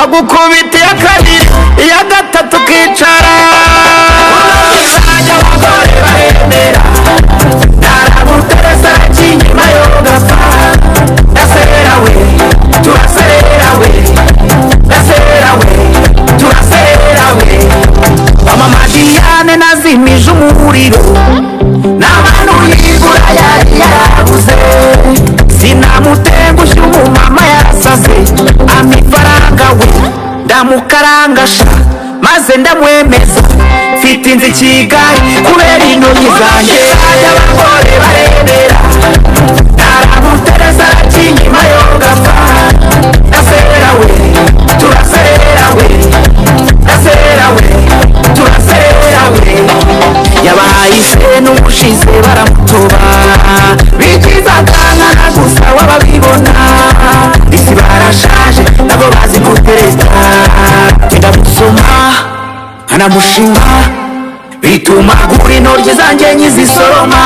nkagukubita iya kabiri iya gatatu ukicara uzajya abagore baremera naraguteresa kinyuma yo gapfa ndaserera we turaserera we ndaserera we turaserera we mama Madiyane nazimije umuriro n'abantu yigura yari yarabuze sinamutengushye umumama yarasaze amifaranga we ndamukarangasha maze ndamwemeza mfite inzu i Kigali kubera intoki zanjye zajya abagore barebera naramutereza kinyuma yo gapfa ndaserera we turaserera we ndaserera we turaserera we yabaye ise n'ubushize baramutoba bikiza akangana gusa wababibona isi barashaje nabo bazi gutereta ndamusoma nkanamushima bituma gura intoryi zanjye nyizisoroma